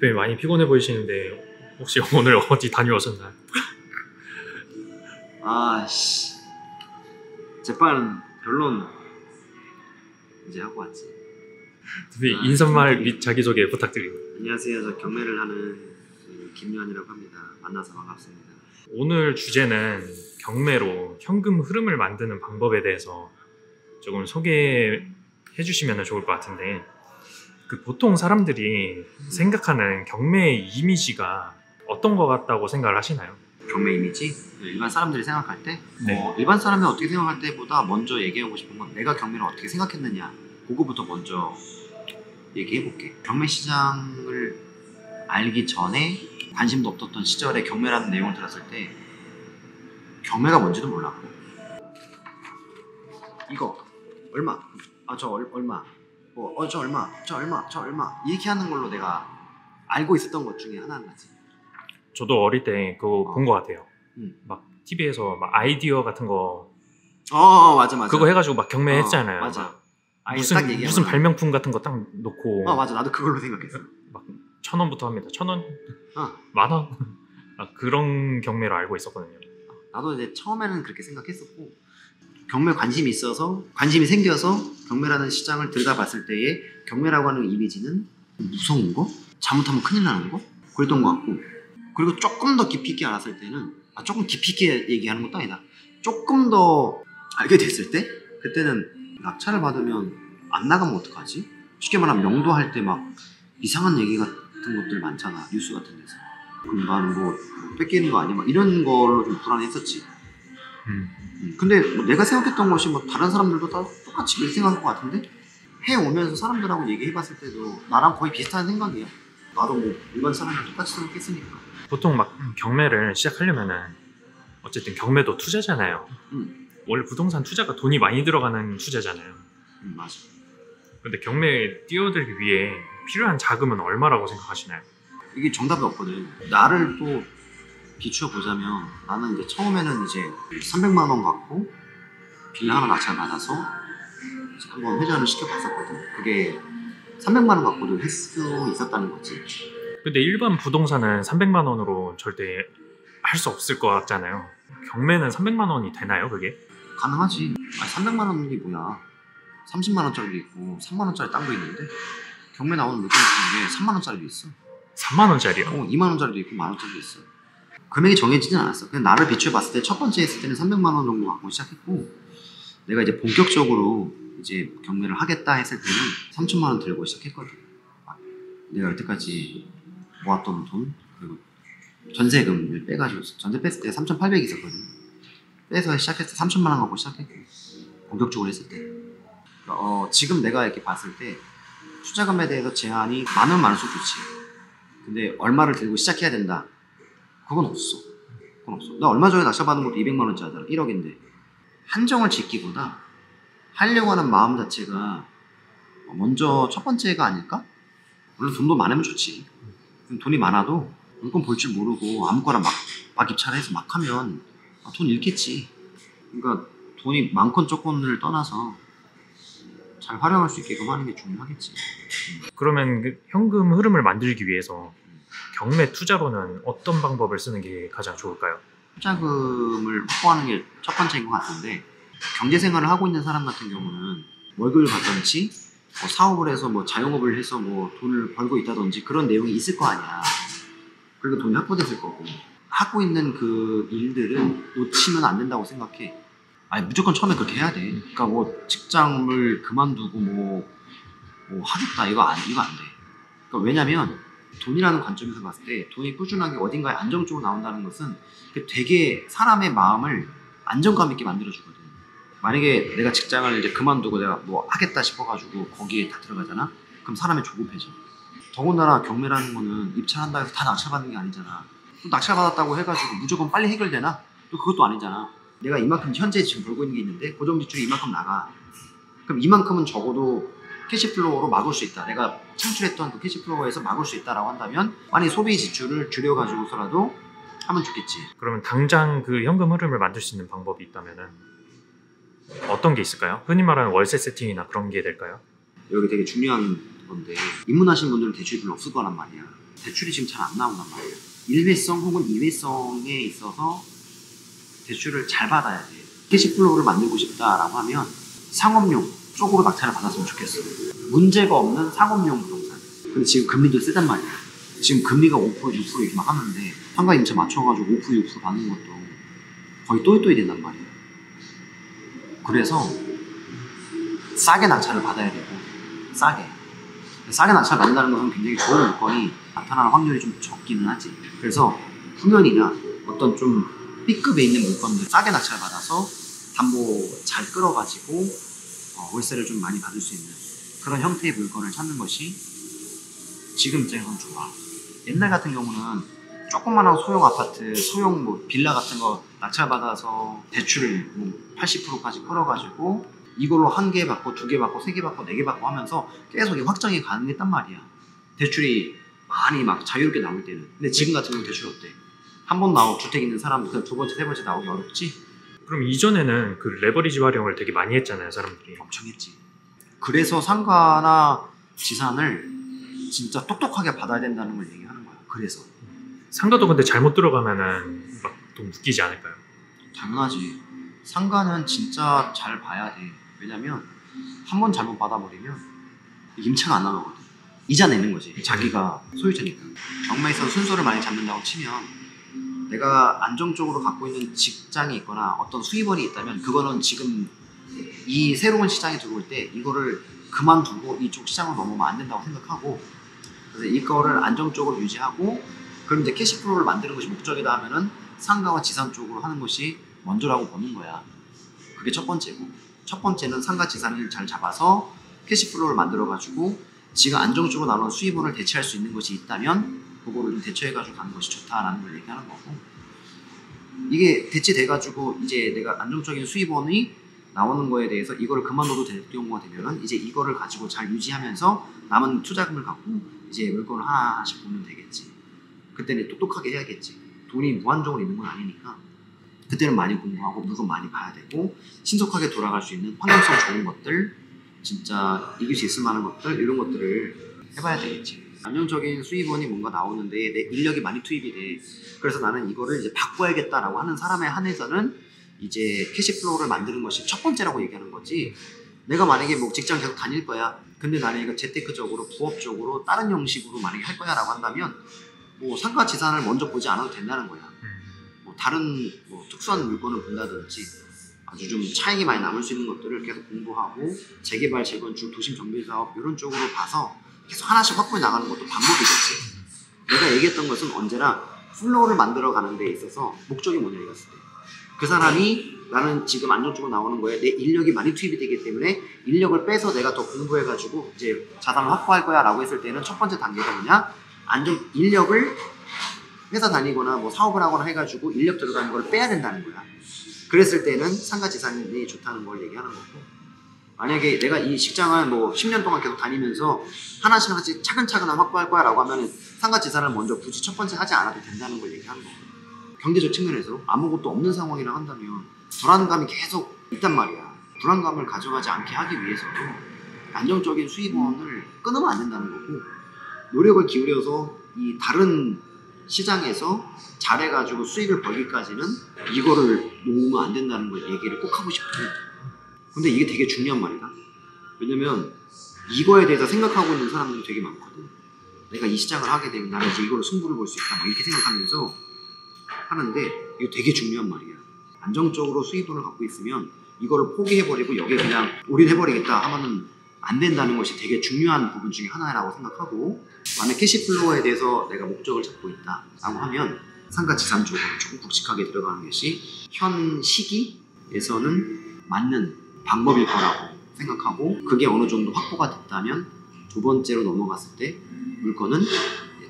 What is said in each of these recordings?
대표님 많이 피곤해 보이시는데 혹시 오늘 어디 다녀오셨나요? 아씨, 재판 결론 이제 하고 왔지. 대표님 인사말 및 자기소개 부탁드립니다. 안녕하세요. 저 경매를 하는 김요한이라고 합니다. 만나서 반갑습니다. 오늘 주제는 경매로 현금 흐름을 만드는 방법에 대해서 조금 소개해 주시면 좋을 것 같은데, 그 보통 사람들이 생각하는 경매의 이미지가 어떤 것 같다고 생각을 하시나요? 경매 이미지? 일반 사람들이 생각할 때? 네. 일반 사람이 어떻게 생각할 때보다 먼저 얘기하고 싶은 건 내가 경매를 어떻게 생각했느냐, 그거부터 먼저 얘기해볼게. 경매 시장을 알기 전에 관심도 없었던 시절에 경매라는 내용을 들었을 때 경매가 뭔지도 몰랐고, 이거 얼마? 저 얼마? 저 얼마 이렇게 하는 걸로 내가 알고 있었던 것 중에 하나인 거지. 저도 어릴 때 그거 본 것 같아요. 막 TV에서 막 아이디어 같은 거 맞아 그거 해가지고 막 경매했잖아요. 맞아. 무슨 발명품 같은 거 딱 놓고 맞아. 나도 그걸로 생각했어. 막 1,000원부터 합니다. 1,000원? 10,000원? 그런 경매로 알고 있었거든요. 나도 이제 처음에는 그렇게 생각했었고, 경매 관심이 생겨서 경매라는 시장을 들여다봤을 때에 경매라고 하는 이미지는 무서운 거? 잘못하면 큰일 나는 거? 그랬던 것 같고, 그리고 조금 더 깊이 있게 알았을 때는, 조금 깊이 있게 얘기하는 것도 아니다, 조금 더 알게 됐을 때, 그때는 낙찰을 받으면 안 나가면 어떡하지? 쉽게 말하면 명도할 때 막 이상한 얘기 같은 것들 많잖아, 뉴스 같은 데서. 그럼 나는 뭐 뺏기는 거 아니야? 막 이런 걸로 좀 불안했었지. 근데 뭐 내가 생각했던 것이 뭐 다른 사람들도 다 똑같이 그렇게 생각할 것 같은데, 해오면서 사람들하고 얘기해봤을 때도 나랑 거의 비슷한 생각이야. 나도 뭐 일반 사람이랑 똑같이 생각했으니까. 보통 막 경매를 시작하려면은 어쨌든 경매도 투자잖아요. 원래 부동산 투자가 돈이 많이 들어가는 투자잖아요. 맞아. 근데 경매에 뛰어들기 위해 필요한 자금은 얼마라고 생각하시나요? 이게 정답이 없거든. 나를 또 비추어 보자면, 나는 이제 처음에는 이제 300만 원 갖고 빌라 하나 낙찰 받아서 한번 회전을 시켜봤었거든. 그게 300만 원 갖고도 할 수 있었다는 거지. 근데 일반 부동산은 300만 원으로 절대 할 수 없을 것 같잖아요. 경매는 300만 원이 되나요, 그게? 가능하지. 300만 원이 뭐야. 30만 원짜리도 있고 3만 원짜리 딴 거 있는데, 경매 나오는 물건 중에 3만 원짜리도 있어. 3만 원짜리요? 2만 원짜리도 있고 1만 원짜리도 있어. 금액이 정해지진 않았어. 그냥 나를 비추어 봤을 때 첫 번째 했을 때는 300만 원 정도 갖고 시작했고, 내가 이제 본격적으로 이제 경매를 하겠다 했을 때는 3천만 원 들고 시작했거든. 내가 여태까지 모았던 돈, 그리고 전세금을 빼가지고, 전세 뺐을 때 3,800이 있었거든. 빼서 시작했을 때 3천만 원 갖고 시작했고, 본격적으로 했을 때. 지금 내가 이렇게 봤을 때 투자금에 대해서 제한이 많으면 많을수록 좋지. 근데 얼마를 들고 시작해야 된다, 그건 없어. 나 얼마 전에 낙찰 받은 것도 200만 원짜리잖아. 1억인데. 한정을 짓기보다 하려고 하는 마음 자체가 먼저 첫 번째가 아닐까? 물론 돈도 많으면 좋지. 돈이 많아도 물건 볼 줄 모르고 아무거나 막 입찰해서 막 하면 돈 잃겠지. 그러니까 돈이 많건 적건을 떠나서 잘 활용할 수 있게끔 하는 게 중요하겠지. 그러면 그 현금 흐름을 만들기 위해서 경매 투자로는 어떤 방법을 쓰는 게 가장 좋을까요? 투자금을 확보하는 게 첫 번째인 것 같은데, 경제생활을 하고 있는 사람 같은 경우는 월급을 받든지 사업을 해서 자영업을 해서 돈을 벌고 있다든지 그런 내용이 있을 거 아니야. 그리고 돈이 확보됐을 거고, 하고 있는 그 일들은 놓치면 안 된다고 생각해. 무조건 처음에 그렇게 해야 돼. 그러니까 직장을 그만두고 하겠다, 이거 안 돼. 그러니까 왜냐면 돈이라는 관점에서 봤을 때 돈이 꾸준하게 어딘가에 안정적으로 나온다는 것은 되게 사람의 마음을 안정감 있게 만들어주거든. 만약에 내가 직장을 이제 그만두고 내가 하겠다 싶어가지고 거기에 다 들어가잖아? 그럼 사람이 조급해져. 더군다나 경매라는 거는 입찰한다 해서 다 낙찰받는 게 아니잖아. 또 낙찰받았다고 해가지고 무조건 빨리 해결되나? 또 그것도 아니잖아. 내가 이만큼 현재 지금 벌고 있는 게 있는데 고정지출이 이만큼 나가. 그럼 이만큼은 적어도 캐시플로우로 막을 수 있다. 내가 창출했던 그 캐시플로우에서 막을 수 있다라고 한다면, 아니 소비 지출을 줄여가지고서라도 하면 좋겠지. 그러면 당장 그 현금 흐름을 만들 수 있는 방법이 있다면은? 어떤 게 있을까요? 흔히 말하는 월세 세팅이나 그런 게 될까요? 여기 되게 중요한 건데 입문하신 분들은 대출이 별로 없을 거란 말이야. 대출이 지금 잘 안 나온단 말이야. 일회성 혹은 이회성에 있어서 대출을 잘 받아야 돼. 캐시플로우를 만들고 싶다라고 하면 상업용 쪽으로 낙찰을 받았으면 좋겠어. 문제가 없는 상업용 부동산. 근데 지금 금리도 세단 말이야. 지금 금리가 5% 6% 이렇게 막 하는데 상가 임차 맞춰가지고 5% 6% 받는 것도 거의 또이또이 된단 말이야. 그래서 싸게 낙찰을 받아야 되고 싸게 낙찰을 받는다는 것은 굉장히 좋은 물건이 나타나는 확률이 좀 적기는 하지. 그래서 후면이나 어떤 좀 B급에 있는 물건들 싸게 낙찰을 받아서 담보 잘 끌어가지고 월세를 좀 많이 받을 수 있는 그런 형태의 물건을 찾는 것이 지금 입장에서는 좋아. 옛날 같은 경우는 조그마한 소형 아파트, 소형 뭐 빌라 같은 거 낙찰받아서 대출을 뭐 80%까지 끌어가지고 이걸로 1개 받고 2개 받고 3개 받고 4개 받고 하면서 계속 확장이 가능했단 말이야. 대출이 많이 막 자유롭게 나올 때는. 근데 지금 같은 경우는 대출이 없대. 한 번 주택 있는 사람도 그냥 2번째, 3번째 나오기 어렵지? 그럼 이전에는 그 레버리지 활용을 되게 많이 했잖아요, 사람들이. 엄청 했지. 그래서 상가나 지산을 진짜 똑똑하게 받아야 된다는 걸 얘기하는 거야. 그래서 상가도 근데 잘못 들어가면은 막 좀 웃기지 않을까요? 당연하지. 상가는 진짜 잘 봐야 돼. 왜냐면 한 번 잘못 받아버리면 임차가 안 나가거든. 이자 내는 거지. 자기가 소유자니까. 경매에서 순서를 많이 잡는다고 치면 내가 안정적으로 갖고 있는 직장이 있거나 어떤 수입원이 있다면 그거는 지금 이 새로운 시장에 들어올 때 이거를 그만두고 이쪽 시장으로 넘어오면 안 된다고 생각하고, 그래서 이거를 안정적으로 유지하고 그럼 이제 캐시플로우를 만드는 것이 목적이다 하면은 상가와 지산 쪽으로 하는 것이 먼저라고 보는 거야. 그게 첫 번째고, 첫 번째는 상가 지산을 잘 잡아서 캐시플로우를 만들어가지고 지금 안정적으로 나오는 수입원을 대체할 수 있는 것이 있다면 그거를 좀 대처해가지고 가는 것이 좋다라는 걸 얘기하는 거고, 이게 대체돼가지고 이제 내가 안정적인 수입원이 나오는 거에 대해서 이거를 그만둬도 될 경우가 되면은 이제 이거를 가지고 잘 유지하면서 남은 투자금을 갖고 이제 물건을 하나씩 보면 되겠지. 그때는 똑똑하게 해야겠지. 돈이 무한정으로 있는 건 아니니까 그때는 많이 공부하고 물건 많이 봐야 되고 신속하게 돌아갈 수 있는 환경성 좋은 것들, 진짜 이길 수 있을 만한 것들, 이런 것들을 해봐야 되겠지. 안정적인 수입원이 뭔가 나오는데 내 인력이 많이 투입이 돼. 그래서 나는 이거를 이제 바꿔야겠다라고 하는 사람에 한해서는 이제 캐시플로우를 만드는 것이 첫 번째라고 얘기하는 거지. 내가 만약에 뭐 직장 계속 다닐 거야. 근데 나는 이거 재테크적으로 부업적으로 다른 형식으로 만약에 할 거야 라고 한다면 뭐 상가 지산을 먼저 보지 않아도 된다는 거야. 뭐 다른 뭐 특수한 물건을 본다든지 아주 좀 차익이 많이 남을 수 있는 것들을 계속 공부하고 재개발, 재건축, 도심 정비 사업 이런 쪽으로 봐서 계속 하나씩 확보해 나가는 것도 방법이겠지. 내가 얘기했던 것은 언제나 플로우를 만들어 가는 데 있어서 목적이 뭐냐 이랬을 때 그 사람이 나는 지금 안정적으로 나오는 거에 내 인력이 많이 투입이 되기 때문에 인력을 빼서 내가 더 공부해가지고 이제 자산을 확보할 거야 라고 했을 때는 첫 번째 단계가 뭐냐, 인력을 회사 다니거나 뭐 사업을 하거나 해가지고 인력 들어가는 걸 빼야 된다는 거야. 그랬을 때는 상가 지산이 좋다는 걸 얘기하는 거고, 만약에 내가 이 직장을 뭐 10년 동안 계속 다니면서 하나씩 차근차근 확보할 거야 라고 하면 상가 지산을 먼저 굳이 첫 번째 하지 않아도 된다는 걸 얘기하는 거고, 경제적 측면에서 아무것도 없는 상황이라 한다면 불안감이 계속 있단 말이야. 불안감을 가져가지 않게 하기 위해서도 안정적인 수입원을 끊으면 안 된다는 거고, 노력을 기울여서 이 다른 시장에서 잘해가지고 수익을 벌기까지는 이거를 놓으면 안 된다는 걸 얘기를 꼭 하고 싶어. 근데 이게 되게 중요한 말이다. 왜냐면 이거에 대해서 생각하고 있는 사람들이 되게 많거든. 내가 이 시장을 하게 되면 나는 이제 이거로 승부를 볼 수 있다 막 이렇게 생각하면서 하는데 이거 되게 중요한 말이야. 안정적으로 수입원을 갖고 있으면 이거를 포기해버리고 여기에 그냥 올인해버리겠다 하면은 안 된다는 것이 되게 중요한 부분 중에 하나라고 생각하고, 만약 캐시플로우에 대해서 내가 목적을 잡고 있다 라고 하면 상가 지산 쪽으로 조금 굵직하게 들어가는 것이 현 시기에서는 맞는 방법일 거라고 생각하고, 그게 어느 정도 확보가 됐다면 두 번째로 넘어갔을 때 물건은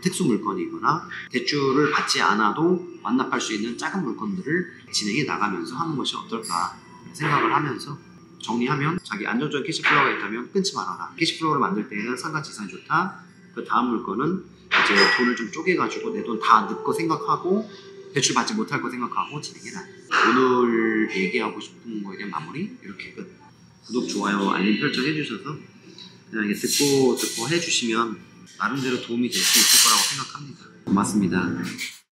특수 물건이거나 대출을 받지 않아도 완납할 수 있는 작은 물건들을 진행해 나가면서 하는 것이 어떨까 생각을 하면서 정리하면, 자기 안정적인 캐시플로우가 있다면 끊지 말아라. 캐시플로우를 만들 때는 상가 지산이 좋다. 그 다음 물건은 이제 돈을 좀 쪼개가지고 내 돈 다 넣고 생각하고 대출 받지 못할 거 생각하고 진행해라. 오늘 얘기하고 싶은 거에 대한 마무리 이렇게 끝. 구독, 좋아요, 알림 설정 해주셔서 그냥 이게 듣고 해주시면 나름대로 도움이 될 수 있을 거라고 생각합니다. 고맙습니다.